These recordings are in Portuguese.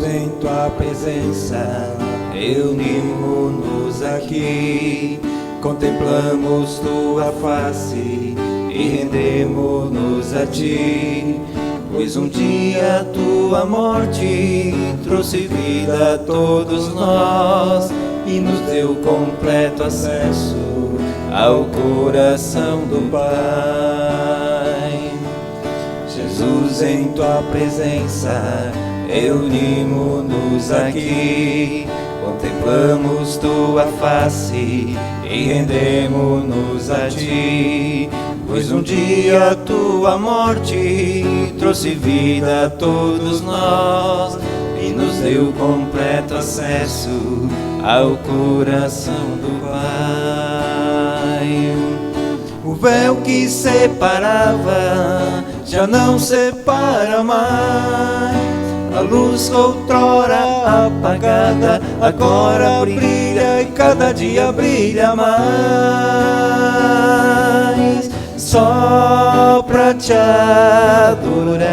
em tua presença, reunimos-nos aqui, contemplamos tua face e rendemos-nos a ti. Pois um dia tua morte trouxe vida a todos nós e nos deu completo acesso ao coração do Pai. Jesus, em tua presença, reunimos-nos aqui, contemplamos tua face e rendemos-nos a ti. Pois um dia tua morte trouxe vida a todos nós e nos deu completo acesso ao coração do Pai. O véu que separava já não separa mais. A luz outrora apagada agora brilha e cada dia brilha mais. Só pra te adorar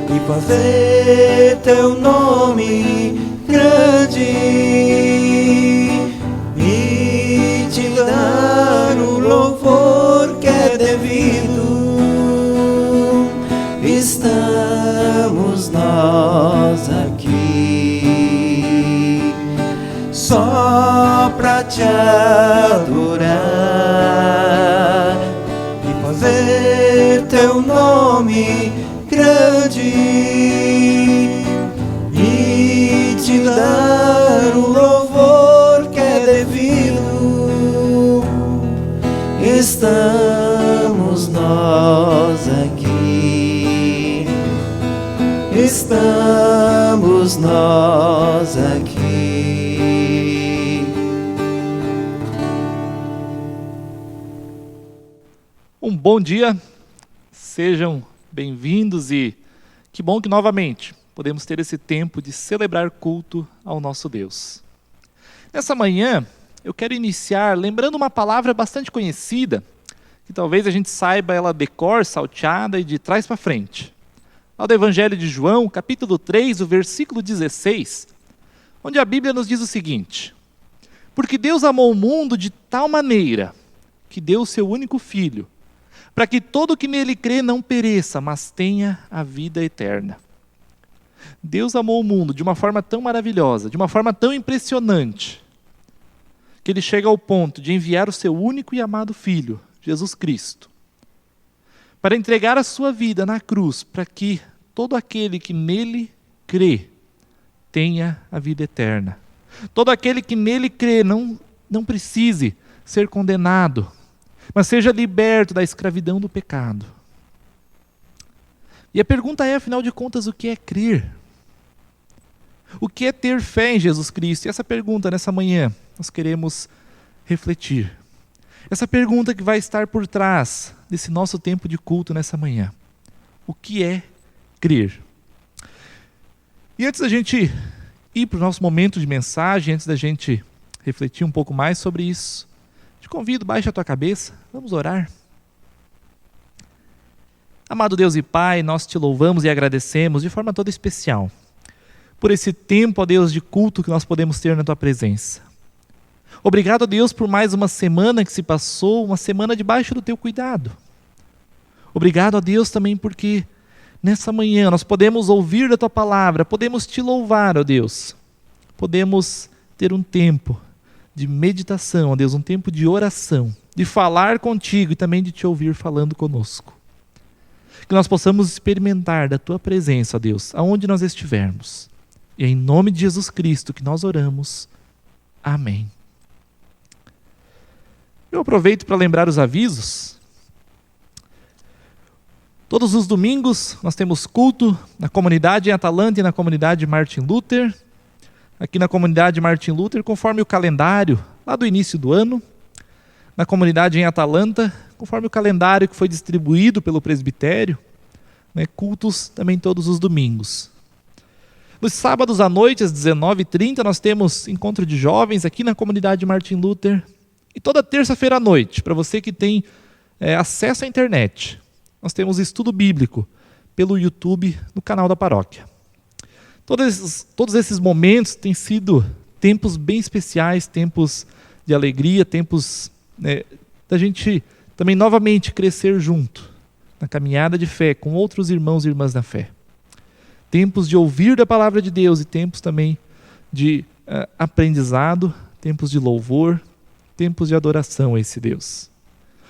e fazer teu nome grande e te dar o louvor que é devido. Estamos nós aqui só pra te adorar e fazer teu nome grande e te dar o louvor que é devido. Estamos nós aqui, estamos nós aqui. Um bom dia, sejam bem-vindos e que bom que novamente podemos ter esse tempo de celebrar culto ao nosso Deus. Nessa manhã, eu quero iniciar lembrando uma palavra bastante conhecida, que talvez a gente saiba ela de cor, salteada e de trás para frente. Lá do Evangelho de João, capítulo 3, o versículo 16, onde a Bíblia nos diz o seguinte: porque Deus amou o mundo de tal maneira que deu o seu único Filho, para que todo que nele crê não pereça, mas tenha a vida eterna. Deus amou o mundo de uma forma tão maravilhosa, de uma forma tão impressionante, que Ele chega ao ponto de enviar o seu único e amado Filho, Jesus Cristo, para entregar a sua vida na cruz, para que todo aquele que nele crê tenha a vida eterna. Todo aquele que nele crê não precise ser condenado, mas seja liberto da escravidão do pecado. E a pergunta é, afinal de contas, o que é crer? O que é ter fé em Jesus Cristo? E essa pergunta, nessa manhã, nós queremos refletir. Essa pergunta que vai estar por trás desse nosso tempo de culto nessa manhã. O que é crer? E antes da gente ir para o nosso momento de mensagem, antes da gente refletir um pouco mais sobre isso, te convido, baixa a tua cabeça, vamos orar. Amado Deus e Pai, nós te louvamos e agradecemos de forma toda especial por esse tempo, ó Deus, de culto que nós podemos ter na tua presença. Obrigado, ó Deus, por mais uma semana que se passou, uma semana debaixo do teu cuidado. Obrigado, ó Deus, também porque nessa manhã nós podemos ouvir da tua palavra, podemos te louvar, ó Deus. Podemos ter um tempo de meditação, ó Deus, um tempo de oração, de falar contigo e também de te ouvir falando conosco. Que nós possamos experimentar da tua presença, ó Deus, aonde nós estivermos. E é em nome de Jesus Cristo que nós oramos. Amém. Eu aproveito para lembrar os avisos. Todos os domingos nós temos culto na comunidade em Atalanta e na comunidade Martin Luther. Aqui na comunidade Martin Luther, conforme o calendário lá do início do ano. Na comunidade em Atalanta, conforme o calendário que foi distribuído pelo presbitério, né, cultos também todos os domingos. Nos sábados à noite, às 19h30, nós temos encontro de jovens aqui na comunidade Martin Luther. E toda terça-feira à noite, para você que tem acesso à internet, nós temos estudo bíblico pelo YouTube no canal da paróquia. Todos esses momentos têm sido tempos bem especiais, tempos de alegria, tempos da gente também novamente crescer junto na caminhada de fé com outros irmãos e irmãs na fé. Tempos de ouvir da palavra de Deus e tempos também de aprendizado, tempos de louvor, tempos de adoração a esse Deus.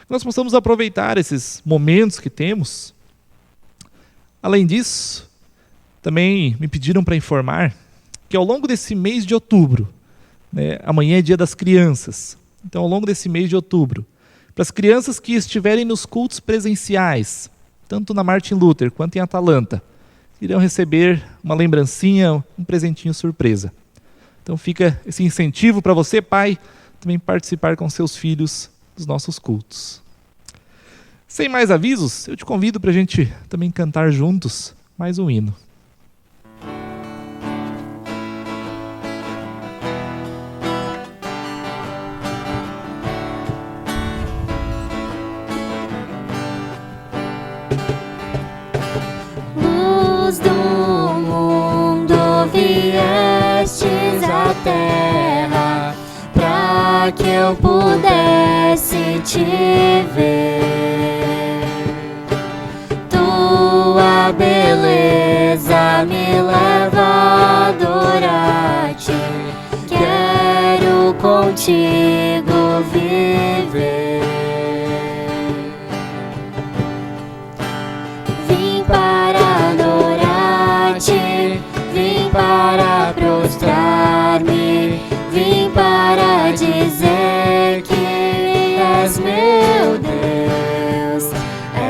Que nós possamos aproveitar esses momentos que temos. Além disso, também me pediram para informar que ao longo desse mês de outubro, amanhã é dia das crianças, então ao longo desse mês de outubro, para as crianças que estiverem nos cultos presenciais, tanto na Martin Luther quanto em Atalanta, irão receber uma lembrancinha, um presentinho surpresa. Então fica esse incentivo para você, pai, também participar com seus filhos dos nossos cultos. Sem mais avisos, eu te convido para a gente também cantar juntos mais um hino. Luz do mundo, viestes à terra, para que eu pudesse te ver. Tua beleza me leva a adorar-te, quero contigo viver. Vim para adorar-te, vim para prostrar-me, vim para dizer que és meu Deus.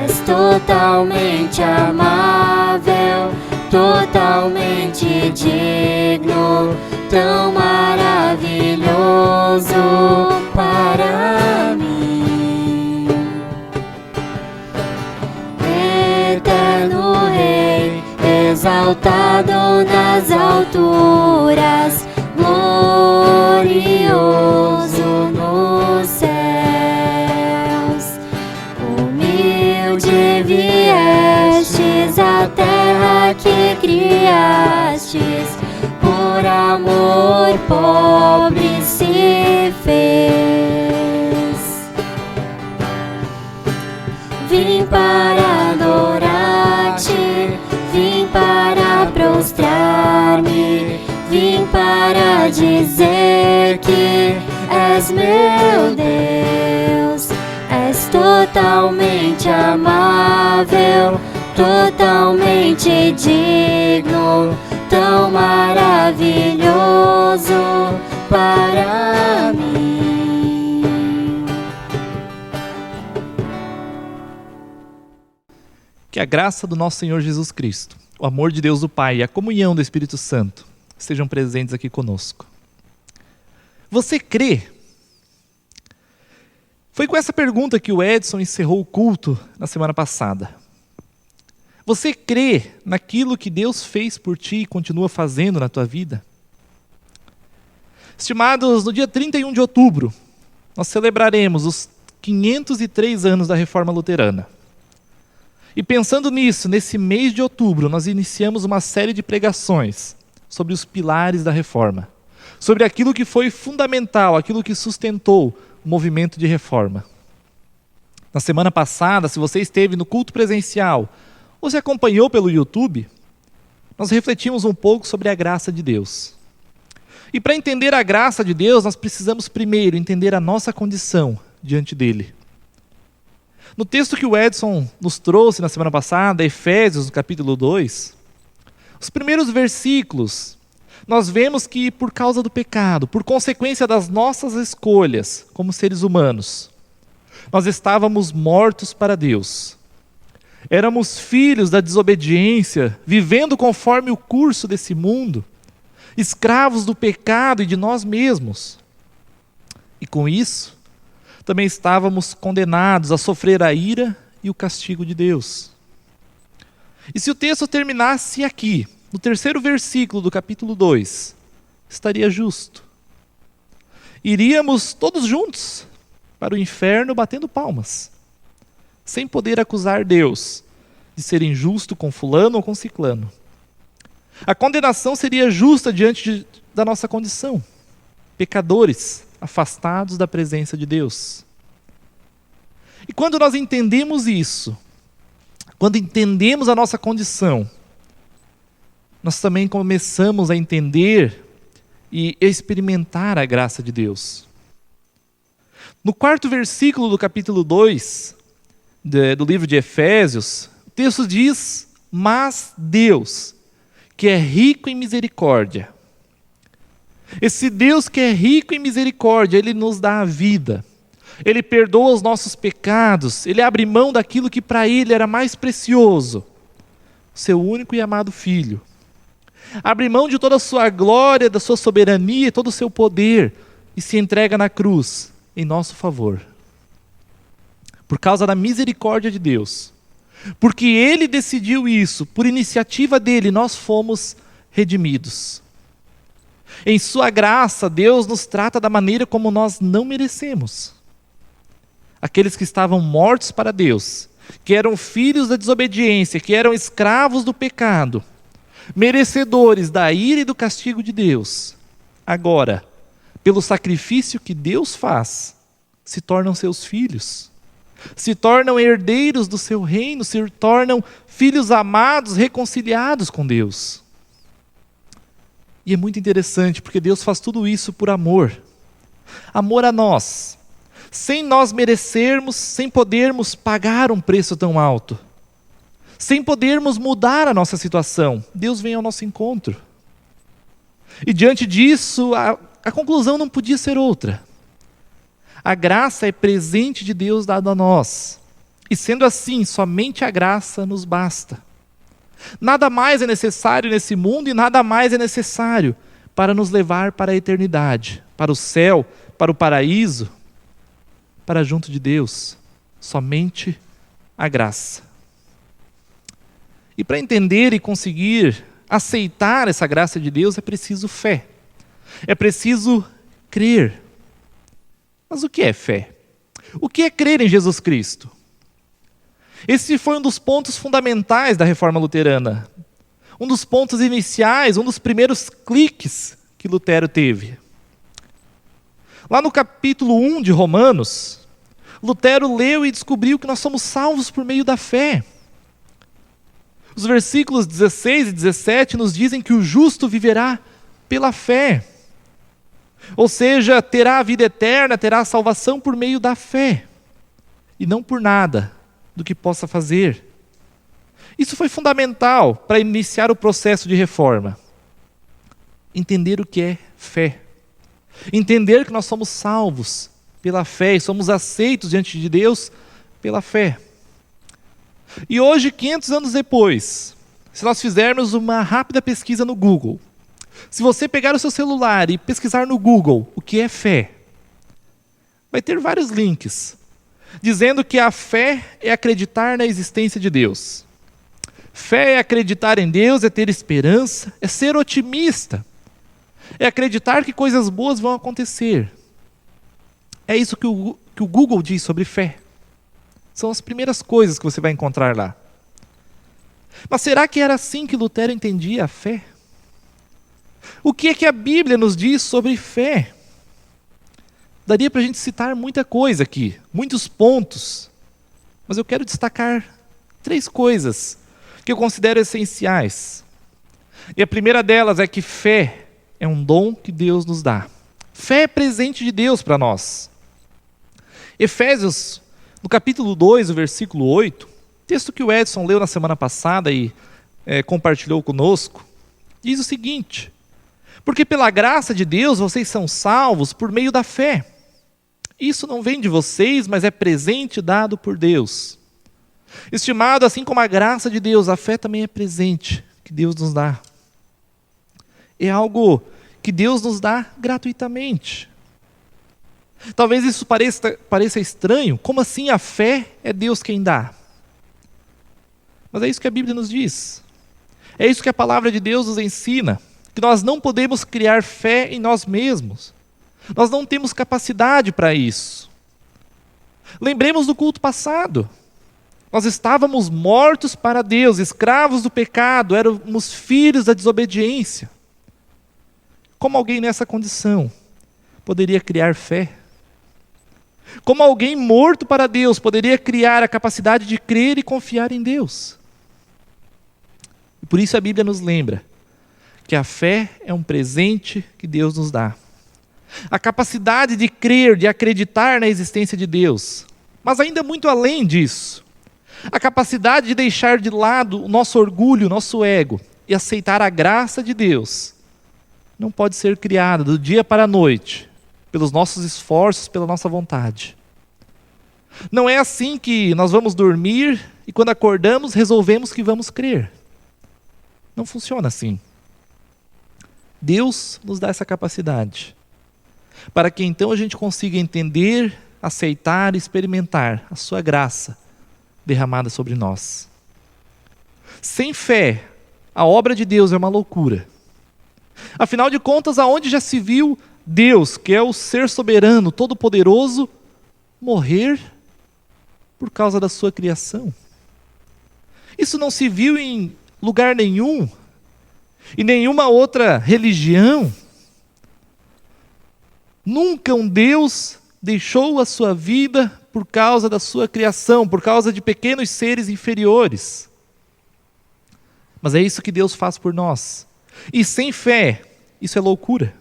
És totalmente amável, totalmente digno, tão maravilhoso para mim. Eterno Rei, exaltado nas alturas, glorioso nos céus. Humilde viestes à terra que criastes, por amor pobre se fez. Vim para adorar-te, vim para prostrar-me, vim para dizer que és meu Deus. És totalmente amável, totalmente digno, tão maravilhoso para mim. Que a graça do nosso Senhor Jesus Cristo, o amor de Deus do Pai e a comunhão do Espírito Santo estejam presentes aqui conosco. Você crê? Foi com essa pergunta que o Edson encerrou o culto na semana passada. Você crê naquilo que Deus fez por ti e continua fazendo na tua vida? Estimados, no dia 31 de outubro, nós celebraremos os 503 anos da Reforma Luterana. E pensando nisso, nesse mês de outubro, nós iniciamos uma série de pregações sobre os pilares da Reforma, sobre aquilo que foi fundamental, aquilo que sustentou o movimento de reforma. Na semana passada, se você esteve no culto presencial ou se acompanhou pelo YouTube, nós refletimos um pouco sobre a graça de Deus. E para entender a graça de Deus, nós precisamos primeiro entender a nossa condição diante dele. No texto que o Edson nos trouxe na semana passada, Efésios, no capítulo 2, os primeiros versículos, nós vemos que por causa do pecado, por consequência das nossas escolhas como seres humanos, nós estávamos mortos para Deus. Éramos filhos da desobediência, vivendo conforme o curso desse mundo, escravos do pecado e de nós mesmos. E com isso, também estávamos condenados a sofrer a ira e o castigo de Deus. E se o texto terminasse aqui, no terceiro versículo do capítulo 2, estaria justo. Iríamos todos juntos para o inferno batendo palmas, sem poder acusar Deus de ser injusto com fulano ou com ciclano. A condenação seria justa da nossa condição, pecadores, afastados da presença de Deus. E quando nós entendemos isso, quando entendemos a nossa condição, nós também começamos a entender e experimentar a graça de Deus. No 4º versículo do capítulo 2 do livro de Efésios, o texto diz: mas Deus, que é rico em misericórdia. Esse Deus que é rico em misericórdia, Ele nos dá a vida. Ele perdoa os nossos pecados. Ele abre mão daquilo que para Ele era mais precioso, seu único e amado Filho. Abre mão de toda a sua glória, da sua soberania e todo o seu poder e se entrega na cruz em nosso favor. Por causa da misericórdia de Deus. Porque Ele decidiu isso, por iniciativa dEle, nós fomos redimidos. Em sua graça, Deus nos trata da maneira como nós não merecemos. Aqueles que estavam mortos para Deus, que eram filhos da desobediência, que eram escravos do pecado, merecedores da ira e do castigo de Deus, agora, pelo sacrifício que Deus faz, se tornam seus filhos, se tornam herdeiros do seu reino, se tornam filhos amados, reconciliados com Deus. E é muito interessante, porque Deus faz tudo isso por amor. Amor a nós, sem nós merecermos, sem podermos pagar um preço tão alto, sem podermos mudar a nossa situação. Deus vem ao nosso encontro. E diante disso, a conclusão não podia ser outra. A graça é presente de Deus dado a nós. E sendo assim, somente a graça nos basta. Nada mais é necessário nesse mundo e nada mais é necessário para nos levar para a eternidade, para o céu, para o paraíso, para junto de Deus. Somente a graça. E para entender e conseguir aceitar essa graça de Deus é preciso fé. É preciso crer. Mas o que é fé? O que é crer em Jesus Cristo? Esse foi um dos pontos fundamentais da Reforma Luterana. Um dos pontos iniciais, um dos primeiros cliques que Lutero teve. Lá no capítulo 1 de Romanos, Lutero leu e descobriu que nós somos salvos por meio da fé. Os versículos 16 e 17 nos dizem que o justo viverá pela fé. Ou seja, terá a vida eterna, terá a salvação por meio da fé. E não por nada do que possa fazer. Isso foi fundamental para iniciar o processo de reforma. Entender o que é fé. Entender que nós somos salvos pela fé e somos aceitos diante de Deus pela fé. E hoje, 500 anos depois, se nós fizermos uma rápida pesquisa no Google, se você pegar o seu celular e pesquisar no Google o que é fé, vai ter vários links, dizendo que a fé é acreditar na existência de Deus. Fé é acreditar em Deus, é ter esperança, é ser otimista, é acreditar que coisas boas vão acontecer. É isso que o Google diz sobre fé. São as primeiras coisas que você vai encontrar lá. Mas será que era assim que Lutero entendia a fé? O que é que a Bíblia nos diz sobre fé? Daria para a gente citar muita coisa aqui, muitos pontos. Mas eu quero destacar 3 coisas que eu considero essenciais. E a primeira delas é que fé é um dom que Deus nos dá. Fé é presente de Deus para nós. Efésios, no capítulo 2, o versículo 8, texto que o Edson leu na semana passada e compartilhou conosco, diz o seguinte: porque pela graça de Deus vocês são salvos por meio da fé. Isso não vem de vocês, mas é presente dado por Deus. Estimado, assim como a graça de Deus, a fé também é presente que Deus nos dá. É algo que Deus nos dá gratuitamente. Talvez isso pareça estranho. Como assim a fé é Deus quem dá? Mas é isso que a Bíblia nos diz. É isso que a palavra de Deus nos ensina. Que nós não podemos criar fé em nós mesmos. Nós não temos capacidade para isso. Lembremos do culto passado. Nós estávamos mortos para Deus, escravos do pecado, éramos filhos da desobediência. Como alguém nessa condição poderia criar fé? Como alguém morto para Deus poderia criar a capacidade de crer e confiar em Deus? E por isso a Bíblia nos lembra que a fé é um presente que Deus nos dá. A capacidade de crer, de acreditar na existência de Deus. Mas ainda muito além disso, a capacidade de deixar de lado o nosso orgulho, o nosso ego e aceitar a graça de Deus não pode ser criada do dia para a noite, pelos nossos esforços, pela nossa vontade. Não é assim que nós vamos dormir e quando acordamos resolvemos que vamos crer. Não funciona assim. Deus nos dá essa capacidade, para que então a gente consiga entender, aceitar e experimentar a sua graça derramada sobre nós. Sem fé, a obra de Deus é uma loucura. Afinal de contas, aonde já se viu Deus, que é o ser soberano, todo-poderoso, morrer por causa da sua criação? Isso não se viu em lugar nenhum, em nenhuma outra religião. Nunca um Deus deixou a sua vida por causa da sua criação, por causa de pequenos seres inferiores. Mas é isso que Deus faz por nós. E sem fé, isso é loucura.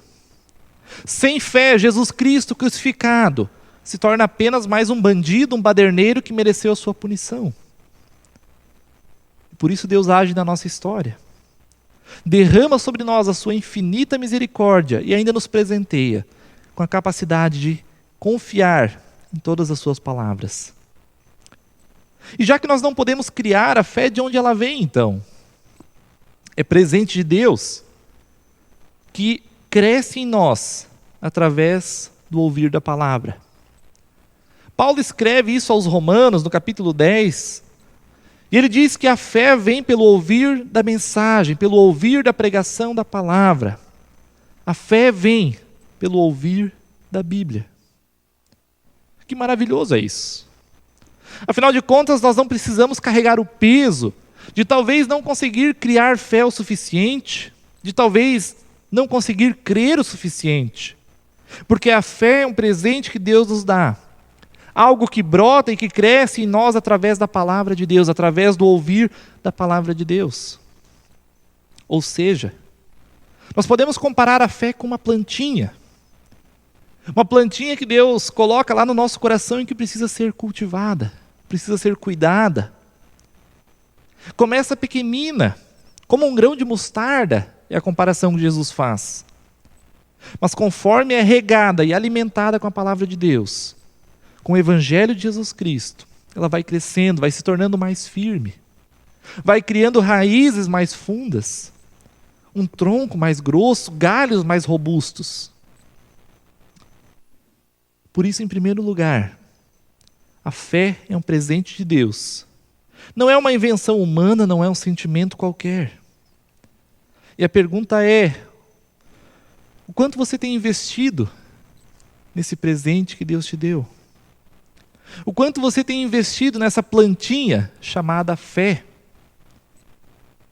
Sem fé, Jesus Cristo crucificado se torna apenas mais um bandido, um baderneiro que mereceu a sua punição. Por isso Deus age na nossa história. Derrama sobre nós a sua infinita misericórdia e ainda nos presenteia com a capacidade de confiar em todas as suas palavras. E já que nós não podemos criar a fé, de onde ela vem então? É presente de Deus que cresce em nós através do ouvir da palavra. Paulo escreve isso aos Romanos no capítulo 10, e ele diz que a fé vem pelo ouvir da mensagem, pelo ouvir da pregação da palavra. A fé vem pelo ouvir da Bíblia. Que maravilhoso é isso. Afinal de contas, nós não precisamos carregar o peso de talvez não conseguir criar fé o suficiente, de talvez não conseguir crer o suficiente. Porque a fé é um presente que Deus nos dá. Algo que brota e que cresce em nós através da palavra de Deus, através do ouvir da palavra de Deus. Ou seja, nós podemos comparar a fé com uma plantinha. Uma plantinha que Deus coloca lá no nosso coração e que precisa ser cultivada, precisa ser cuidada. Começa pequenina, como um grão de mostarda, é a comparação que Jesus faz. Mas conforme é regada e alimentada com a palavra de Deus, com o Evangelho de Jesus Cristo, ela vai crescendo, vai se tornando mais firme, vai criando raízes mais fundas, um tronco mais grosso, galhos mais robustos. Por isso, em primeiro lugar, a fé é um presente de Deus. Não é uma invenção humana, não é um sentimento qualquer. E a pergunta é: o quanto você tem investido nesse presente que Deus te deu? O quanto você tem investido nessa plantinha chamada fé?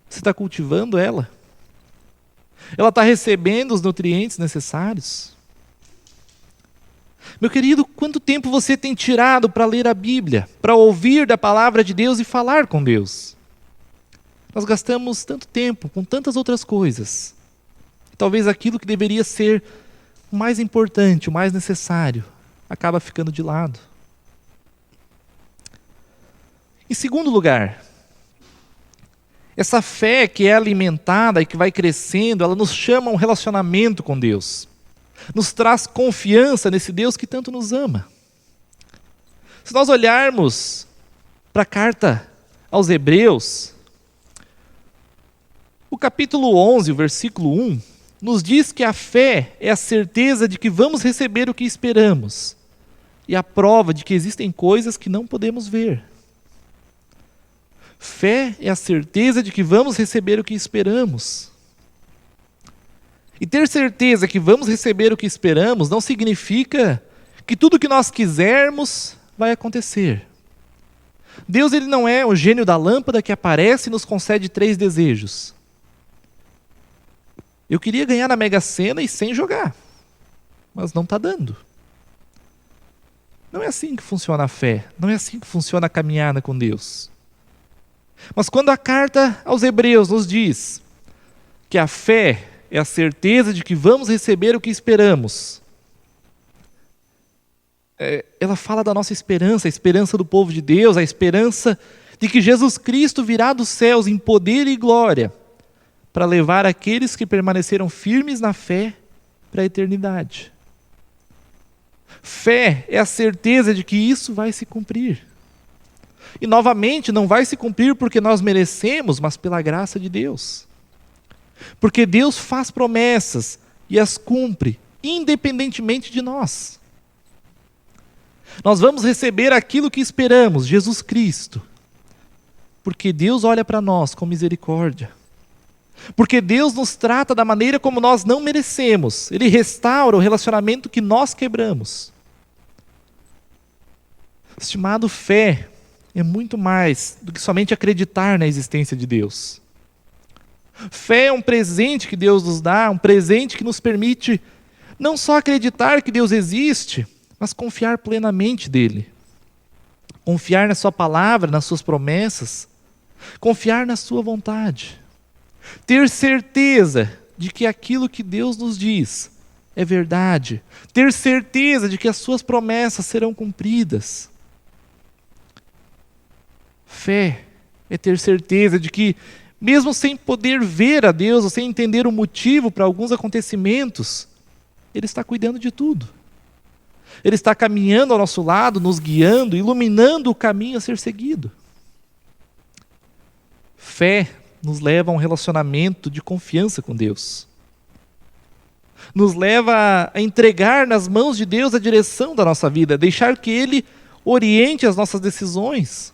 Você está cultivando ela? Ela está recebendo os nutrientes necessários? Meu querido, quanto tempo você tem tirado para ler a Bíblia, para ouvir da palavra de Deus e falar com Deus? Nós gastamos tanto tempo com tantas outras coisas. Talvez aquilo que deveria ser o mais importante, o mais necessário, acaba ficando de lado. Em segundo lugar, essa fé que é alimentada e que vai crescendo, ela nos chama a um relacionamento com Deus. Nos traz confiança nesse Deus que tanto nos ama. Se nós olharmos para a carta aos Hebreus, o capítulo 11, o versículo 1, nos diz que a fé é a certeza de que vamos receber o que esperamos e a prova de que existem coisas que não podemos ver. Fé é a certeza de que vamos receber o que esperamos. E ter certeza que vamos receber o que esperamos não significa que tudo o que nós quisermos vai acontecer. Deus, ele não é o gênio da lâmpada que aparece e nos concede 3 desejos. Eu queria ganhar na Mega Sena e sem jogar, mas não está dando. Não é assim que funciona a fé, não é assim que funciona a caminhada com Deus. Mas quando a carta aos Hebreus nos diz que a fé é a certeza de que vamos receber o que esperamos, ela fala da nossa esperança, a esperança do povo de Deus, a esperança de que Jesus Cristo virá dos céus em poder e glória para levar aqueles que permaneceram firmes na fé para a eternidade. Fé é a certeza de que isso vai se cumprir. E novamente, não vai se cumprir porque nós merecemos, mas pela graça de Deus. Porque Deus faz promessas e as cumpre, independentemente de nós. Nós vamos receber aquilo que esperamos, Jesus Cristo. Porque Deus olha para nós com misericórdia. Porque Deus nos trata da maneira como nós não merecemos. Ele restaura o relacionamento que nós quebramos. Estimado, fé é muito mais do que somente acreditar na existência de Deus. Fé é um presente que Deus nos dá, um presente que nos permite não só acreditar que Deus existe, mas confiar plenamente nele. Confiar na sua palavra, nas suas promessas, confiar na sua vontade. Ter certeza de que aquilo que Deus nos diz é verdade. Ter certeza de que as suas promessas serão cumpridas. Fé é ter certeza de que, mesmo sem poder ver a Deus, ou sem entender o motivo para alguns acontecimentos, Ele está cuidando de tudo. Ele está caminhando ao nosso lado, nos guiando, iluminando o caminho a ser seguido. Fé nos leva a um relacionamento de confiança com Deus. Nos leva a entregar nas mãos de Deus a direção da nossa vida, deixar que Ele oriente as nossas decisões.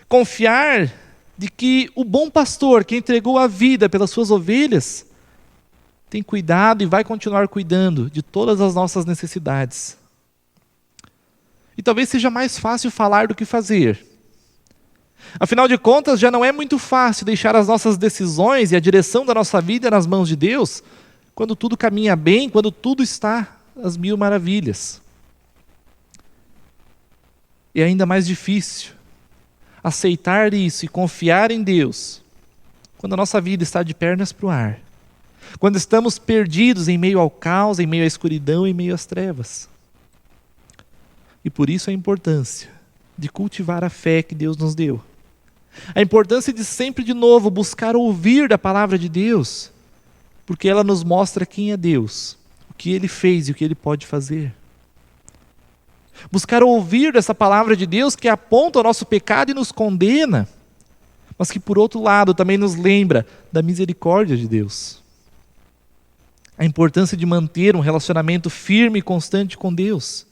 Confiar de que o bom pastor que entregou a vida pelas suas ovelhas tem cuidado e vai continuar cuidando de todas as nossas necessidades. E talvez seja mais fácil falar do que fazer. Afinal de contas, já não é muito fácil deixar as nossas decisões e a direção da nossa vida nas mãos de Deus, quando tudo caminha bem, quando tudo está às mil maravilhas. E é ainda mais difícil aceitar isso e confiar em Deus quando a nossa vida está de pernas para o ar. Quando estamos perdidos em meio ao caos, em meio à escuridão, em meio às trevas. E por isso a importância de cultivar a fé que Deus nos deu. A importância de sempre de novo buscar ouvir da palavra de Deus, porque ela nos mostra quem é Deus, o que Ele fez e o que Ele pode fazer. Buscar ouvir dessa palavra de Deus que aponta o nosso pecado e nos condena, mas que por outro lado também nos lembra da misericórdia de Deus. A importância de manter um relacionamento firme e constante com Deus.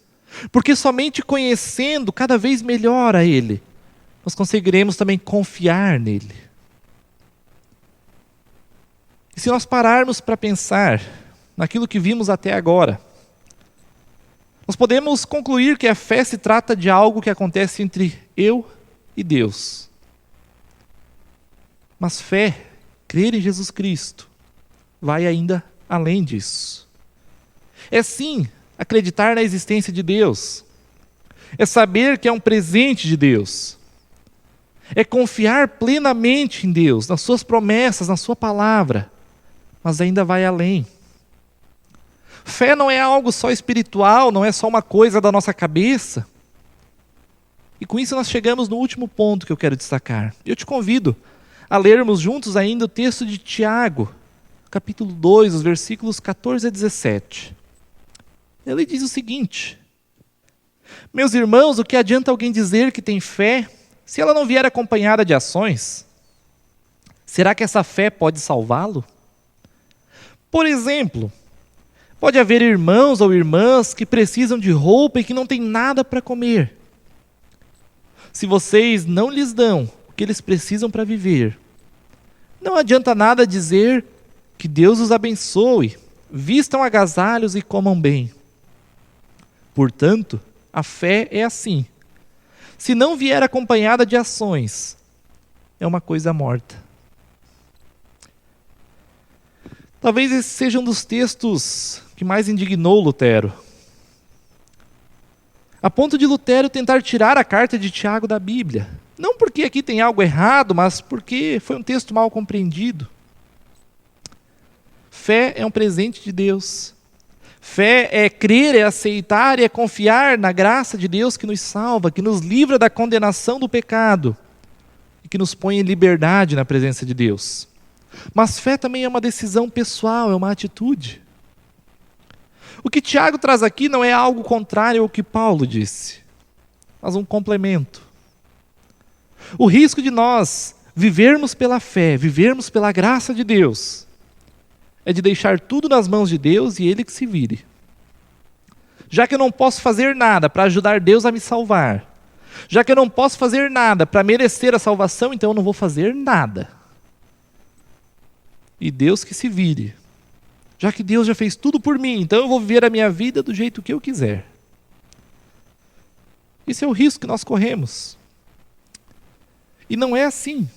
Porque somente conhecendo cada vez melhor a Ele, nós conseguiremos também confiar nele. E se nós pararmos para pensar naquilo que vimos até agora, nós podemos concluir que a fé se trata de algo que acontece entre eu e Deus. Mas fé, crer em Jesus Cristo, vai ainda além disso. É sim acreditar na existência de Deus. É saber que é um presente de Deus. É confiar plenamente em Deus, nas suas promessas, na sua palavra. Mas ainda vai além. Fé não é algo só espiritual, não é só uma coisa da nossa cabeça. E com isso nós chegamos no último ponto que eu quero destacar. Eu te convido a lermos juntos ainda o texto de Tiago, capítulo 2, os versículos 14 a 17. Ele diz o seguinte: meus irmãos, o que adianta alguém dizer que tem fé, se ela não vier acompanhada de ações? Será que essa fé pode salvá-lo? Por exemplo, pode haver irmãos ou irmãs que precisam de roupa e que não têm nada para comer. Se vocês não lhes dão o que eles precisam para viver, não adianta nada dizer que Deus os abençoe, vistam agasalhos e comam bem. Portanto, a fé é assim. se não vier acompanhada de ações, é uma coisa morta. Talvez esse seja um dos textos que mais indignou Lutero. A ponto de Lutero tentar tirar a carta de Tiago da Bíblia. Não porque aqui tem algo errado, mas porque foi um texto mal compreendido. Fé é um presente de Deus. Fé é crer, é aceitar e é confiar na graça de Deus que nos salva, que nos livra da condenação do pecado e que nos põe em liberdade na presença de Deus. Mas fé também é uma decisão pessoal, é uma atitude. O que Tiago traz aqui não é algo contrário ao que Paulo disse, mas um complemento. O risco de nós vivermos pela fé, vivermos pela graça de Deus, é de deixar tudo nas mãos de Deus e Ele que se vire. Já que eu não posso fazer nada para ajudar Deus a me salvar, já que eu não posso fazer nada para merecer a salvação, então eu não vou fazer nada. E Deus que se vire. Já que Deus já fez tudo por mim, então eu vou viver a minha vida do jeito que eu quiser. Esse é o risco que nós corremos. E não é assim.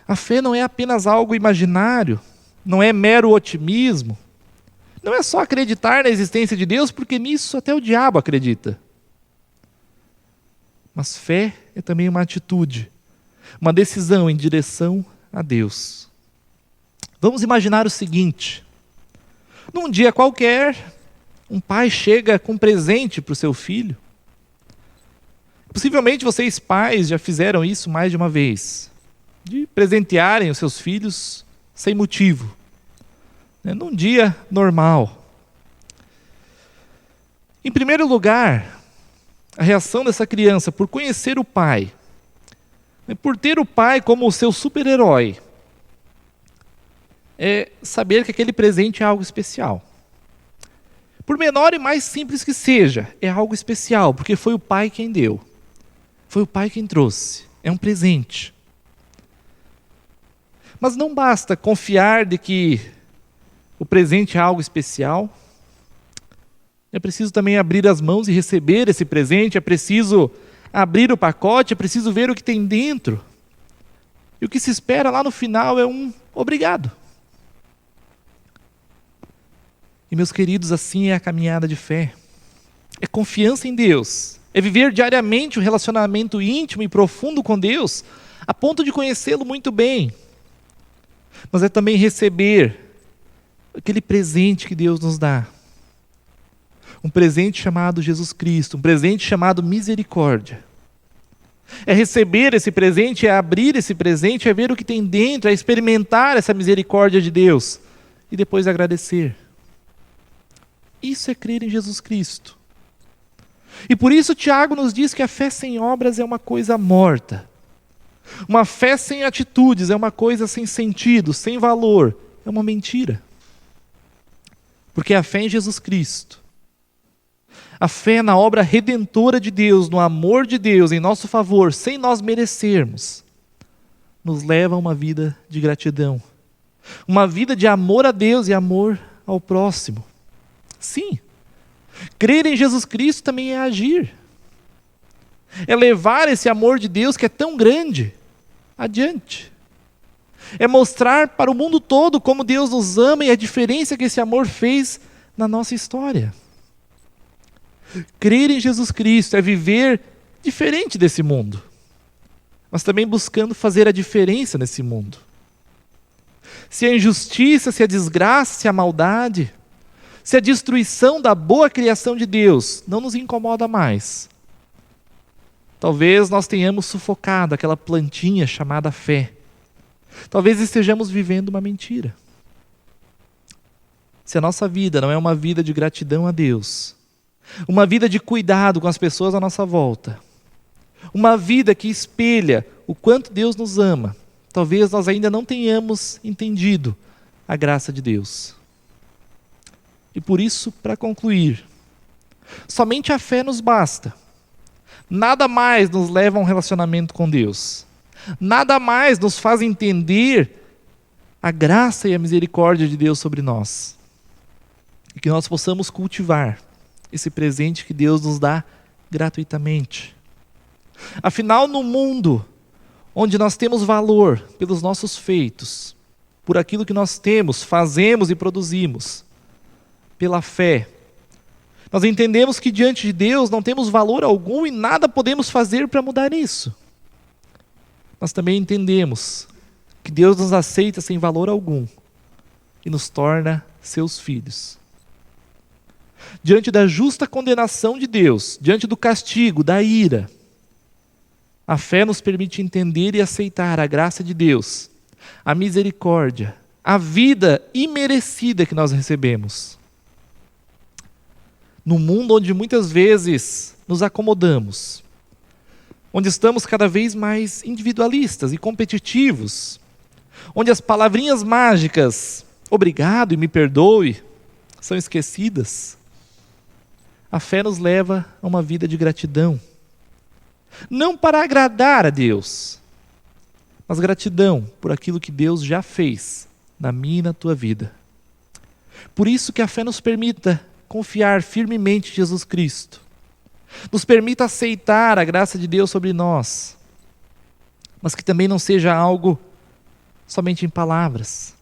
A fé não é apenas algo imaginário, não é mero otimismo, não é só acreditar na existência de Deus, porque nisso até o diabo acredita. Mas fé é também uma atitude, uma decisão em direção a Deus. Vamos imaginar o seguinte: num dia qualquer, um pai chega com um presente para o seu filho. Possivelmente vocês pais já fizeram isso mais de uma vez, de presentearem os seus filhos sem motivo, num dia normal. Em primeiro lugar, a reação dessa criança por conhecer o pai, por ter o pai como o seu super-herói, é saber que aquele presente é algo especial. Por menor e mais simples que seja, é algo especial, porque foi o pai quem deu. Foi o pai quem trouxe. É um presente. Mas não basta confiar de que o presente é algo especial. É preciso também abrir as mãos e receber esse presente. É preciso abrir o pacote, é preciso ver o que tem dentro. E o que se espera lá no final é um obrigado. E meus queridos, assim é a caminhada de fé. É confiança em Deus. É viver diariamente um relacionamento íntimo e profundo com Deus, a ponto de conhecê-lo muito bem. Mas é também receber aquele presente que Deus nos dá. Um presente chamado Jesus Cristo, um presente chamado misericórdia. É receber esse presente, é abrir esse presente, é ver o que tem dentro, é experimentar essa misericórdia de Deus e depois agradecer. Isso é crer em Jesus Cristo. E por isso Tiago nos diz que a fé sem obras é uma coisa morta. Uma fé sem atitudes é uma coisa sem sentido, sem valor. É uma mentira. Porque a fé em Jesus Cristo, a fé na obra redentora de Deus, no amor de Deus em nosso favor, sem nós merecermos, nos leva a uma vida de gratidão. Uma vida de amor a Deus e amor ao próximo. Sim, crer em Jesus Cristo também é agir. É levar esse amor de Deus que é tão grande adiante. É mostrar para o mundo todo como Deus nos ama e a diferença que esse amor fez na nossa história. Crer em Jesus Cristo é viver diferente desse mundo, mas também buscando fazer a diferença nesse mundo. Se a injustiça, se a desgraça, se a maldade, se a destruição da boa criação de Deus não nos incomoda mais, talvez nós tenhamos sufocado aquela plantinha chamada fé. Talvez estejamos vivendo uma mentira. Se a nossa vida não é uma vida de gratidão a Deus, uma vida de cuidado com as pessoas à nossa volta, uma vida que espelha o quanto Deus nos ama, talvez nós ainda não tenhamos entendido a graça de Deus. E por isso, para concluir, somente a fé nos basta. Nada mais nos leva a um relacionamento com Deus. Nada mais nos faz entender a graça e a misericórdia de Deus sobre nós. E que nós possamos cultivar esse presente que Deus nos dá gratuitamente. Afinal, no mundo onde nós temos valor pelos nossos feitos, por aquilo que nós temos, fazemos e produzimos, pela fé, nós entendemos que diante de Deus não temos valor algum e nada podemos fazer para mudar isso. Nós também entendemos que Deus nos aceita sem valor algum e nos torna seus filhos. Diante da justa condenação de Deus, diante do castigo, da ira, a fé nos permite entender e aceitar a graça de Deus, a misericórdia, a vida imerecida que nós recebemos. No mundo onde muitas vezes nos acomodamos, onde estamos cada vez mais individualistas e competitivos, onde as palavrinhas mágicas, obrigado e me perdoe, são esquecidas, a fé nos leva a uma vida de gratidão. Não para agradar a Deus, mas gratidão por aquilo que Deus já fez na minha e na tua vida. Por isso que a fé nos permita confiar firmemente em Jesus Cristo, nos permita aceitar a graça de Deus sobre nós, mas que também não seja algo somente em palavras,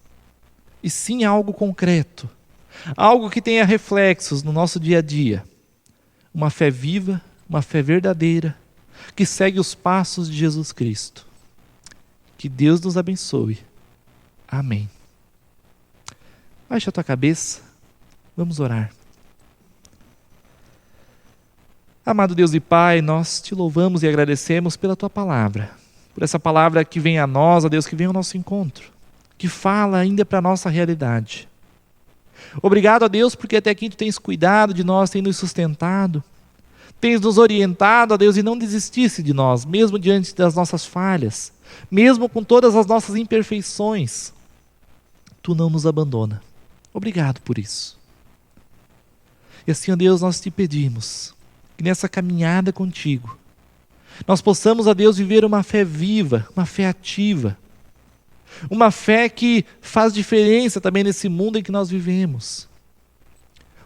e sim algo concreto, algo que tenha reflexos no nosso dia a dia. Uma fé viva, uma fé verdadeira, que segue os passos de Jesus Cristo. Que Deus nos abençoe. Amém. Baixa a tua cabeça, vamos orar. Amado Deus e Pai, nós te louvamos e agradecemos pela tua palavra, por essa palavra que vem a nós, ó Deus, que vem ao nosso encontro, que fala ainda para a nossa realidade. Obrigado a Deus porque até aqui tu tens cuidado de nós, tens nos sustentado, tens nos orientado, ó Deus, e não desistisse de nós, mesmo diante das nossas falhas, mesmo com todas as nossas imperfeições, tu não nos abandona. Obrigado por isso. E assim, ó Deus, nós te pedimos que nessa caminhada contigo, nós possamos, ó Deus, viver uma fé viva, uma fé ativa, uma fé que faz diferença também nesse mundo em que nós vivemos.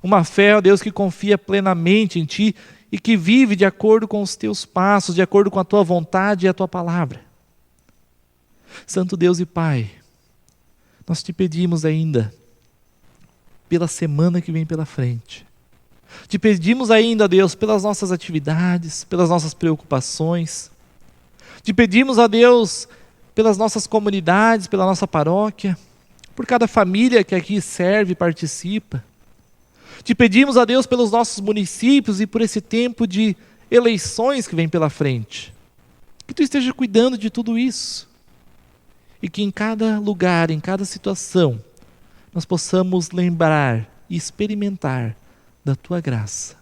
Uma fé, ó Deus, que confia plenamente em Ti e que vive de acordo com os Teus passos, de acordo com a Tua vontade e a Tua palavra. Santo Deus e Pai, nós te pedimos ainda, pela semana que vem pela frente, te pedimos ainda, ó Deus, pelas nossas atividades, pelas nossas preocupações, te pedimos, ó Deus, pelas nossas comunidades, pela nossa paróquia, por cada família que aqui serve e participa. Te pedimos, ó Deus, pelos nossos municípios e por esse tempo de eleições que vem pela frente. Que Tu esteja cuidando de tudo isso. E que em cada lugar, em cada situação, nós possamos lembrar e experimentar da Tua graça.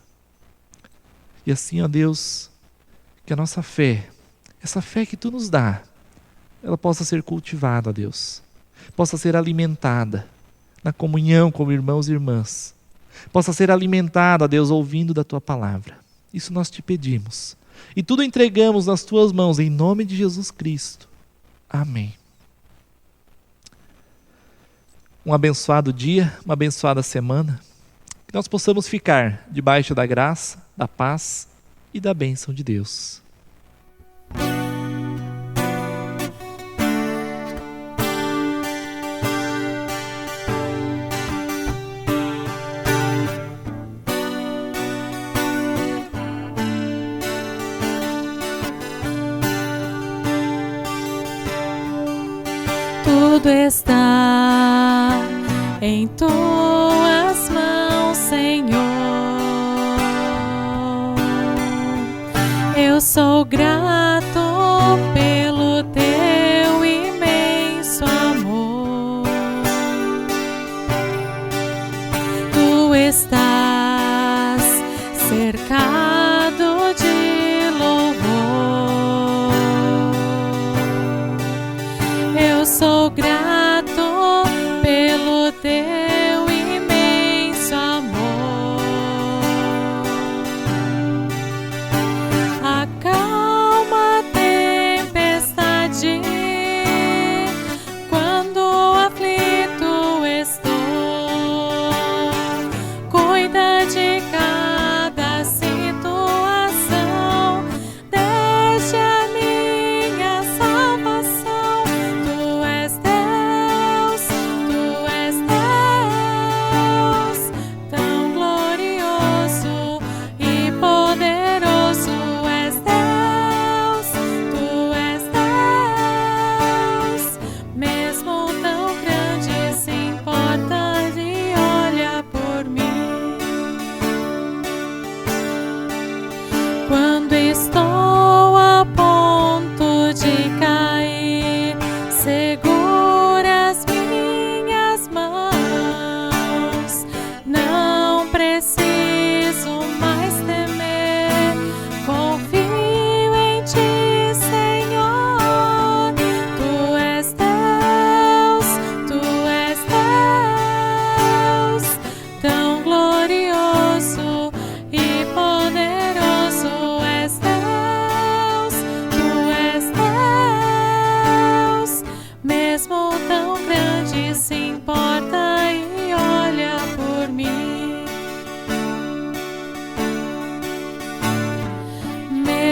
E assim, ó Deus, que a nossa fé, essa fé que Tu nos dá, ela possa ser cultivada, ó Deus, possa ser alimentada na comunhão com irmãos e irmãs, possa ser alimentada, ó Deus, ouvindo da Tua palavra. Isso nós te pedimos. E tudo entregamos nas Tuas mãos, em nome de Jesus Cristo. Amém. Um abençoado dia, uma abençoada semana, que nós possamos ficar debaixo da graça, da paz e da bênção de Deus. Tudo está em Tuas mãos, Senhor. Eu sou grato pelo Teu imenso amor. Tu estás cercado de louvor. Eu sou grato pelo Teu imenso amor. Acalma a tempestade quando aflito estou. Cuida de cada situação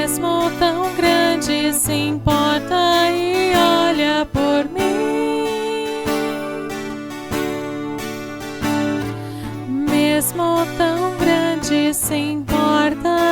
mesmo tão grande, se importa e olha por mim. Mesmo tão grande, se importa